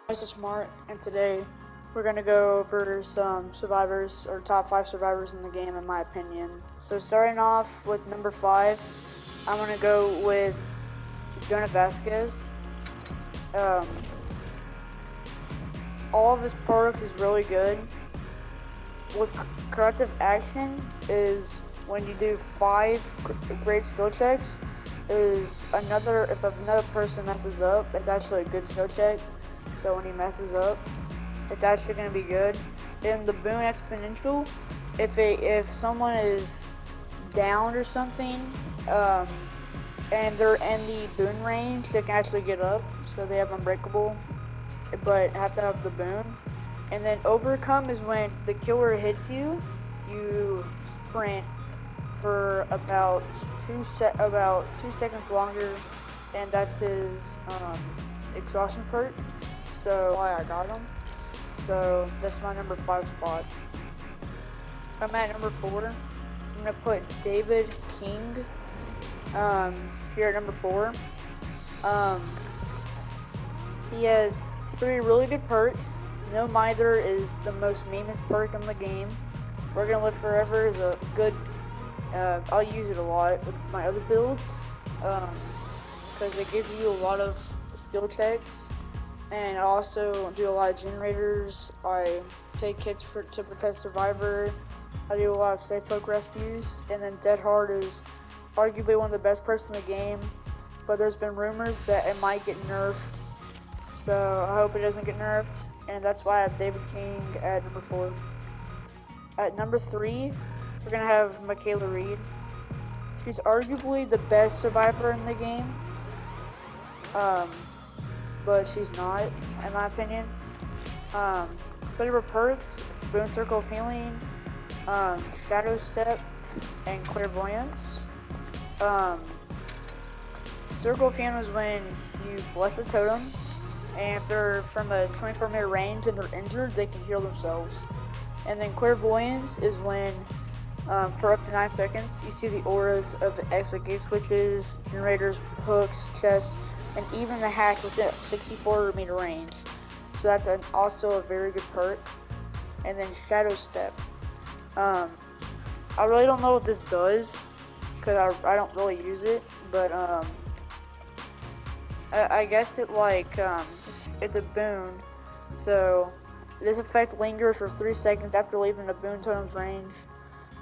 This is Smart, and today we're going to go over some survivors, or top 5 survivors in the game, in my opinion. So, starting off with number 5, I'm going to go with Jonah Vasquez. Um, all of his products is really good. With corrective action is when you do 5 great skill checks. If another person messes up, it's actually a good skill check. So when he messes up, it's actually going to be good. In the boon exponential, if someone is down or something, and they're in the boon range, they can actually get up, so they have unbreakable, but have to have the boon. And then overcome is when the killer hits you, you sprint for about 2 seconds longer, and that's his exhaustion perk. So why I got him. So that's my number 5 spot. I'm at number 4. I'm gonna put David King here at number 4. He has 3 really good perks. No Mither is the most meanest perk in the game. We're Gonna Live Forever is a good. I'll use it a lot with my other builds because it gives you a lot of skill checks. And I also do a lot of generators. I take kits to protect Survivor. I do a lot of safe folk rescues. And then Dead Hard is arguably one of the best perks in the game. But there's been rumors that it might get nerfed. So I hope it doesn't get nerfed. And that's why I have David King at number 4. At number 3, we're going to have Michaela Reed. She's arguably the best Survivor in the game. But she's not, in my opinion. Favorite perks: Boon Circle of Healing, Shadow Step, and Clairvoyance. Circle of Healing is when you bless a totem, and if they're from a 24-meter range and they're injured, they can heal themselves. And then Clairvoyance is when, for up to 9 seconds, you see the auras of the exit gate switches, generators, hooks, chests, and even the hatch within a 64-meter range. So that's also a very good perk. And then Shadow Step. I really don't know what this does, because I don't really use it, but I guess it's a boon. So this effect lingers for 3 seconds after leaving the boon totem's range.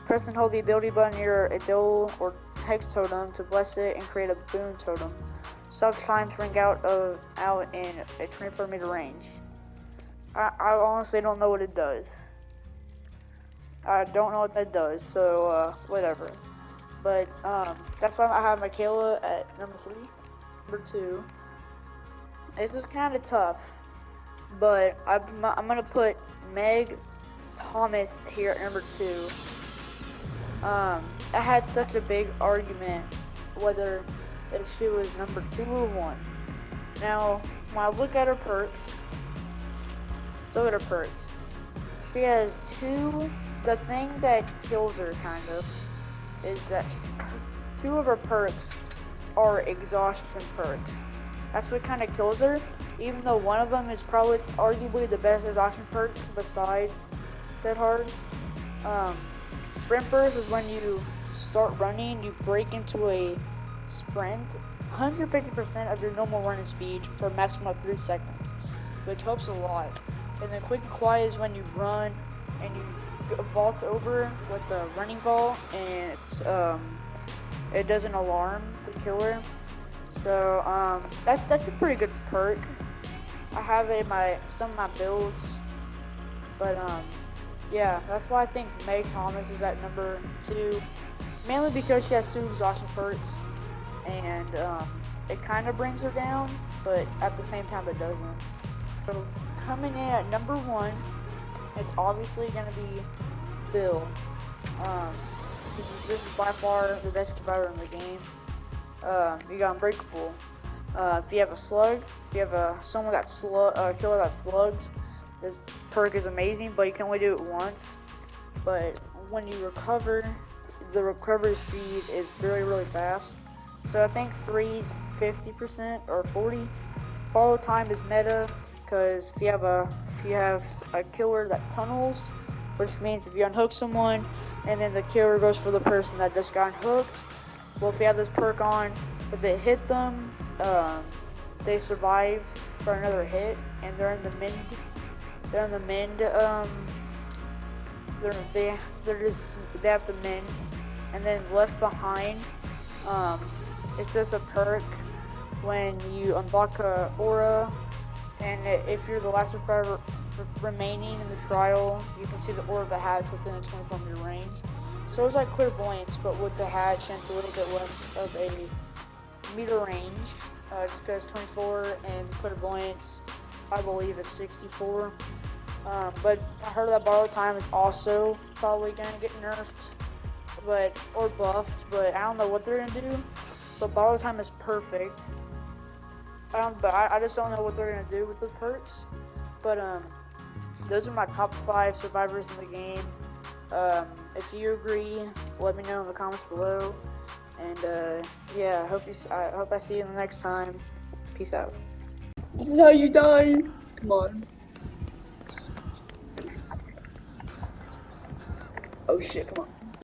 Press and hold the ability button near a dual or hex totem to bless it and create a boon totem. Stop chimes ring out in a 24-meter range. I honestly don't know what it does. I don't know what that does, so whatever. But that's why I have Michaela at number 3. Number 2. This is kind of tough, but I'm gonna put Meg Thomas here at number 2. I had such a big argument whether if she was number 2 or 1. Now, when I look at her perks, she has 2. The thing that kills her, kind of, is that 2 of her perks are exhaustion perks. That's what kind of kills her, even though one of them is probably arguably the best exhaustion perk besides Dead Hard. Sprint burst is when you start running, you break into a sprint 150% of your normal running speed for a maximum of 3 seconds, which helps a lot. And then quick and quiet is when you run and you vault over with the running vault, and it doesn't alarm the killer. So that's a pretty good perk. I have it in some of my builds, but yeah, that's why I think Meg Thomas is at number 2, mainly because she has 2 exhaustion perks, and it kind of brings her down, but at the same time it doesn't. So coming in at number 1, it's obviously gonna be Bill. This is by far the best survivor in the game. You got Unbreakable. If you have a slug, if you have someone that killer that slugs, this perk is amazing, but you can only do it once. But when you recover, the recovery speed is really fast. So I think 3 is 50% or 40. Follow time is meta. because if you have a killer that tunnels, which means if you unhook someone and then the killer goes for the person that just got unhooked, well, if you have this perk on, if it hit them, they survive for another hit, and they're in the mend. They're in the mend. They have the mend, and then left behind. It's just a perk when you unlock a aura, and if you're the last survivor remaining in the trial, you can see the aura of the hatch within a 24-meter range. So it's like clairvoyance, but with the hatch, and it's a little bit less of a meter range. Just because 24 and clairvoyance, I believe, is 64. But I heard that borrow time is also probably gonna get nerfed, or buffed. But I don't know what they're gonna do. But borrow time is perfect. I just don't know what they're gonna do with those perks. But those are my top 5 survivors in the game. If you agree, let me know in the comments below. And yeah, I hope I see you the next time. Peace out. This is how you die. Come on. Oh shit, come on.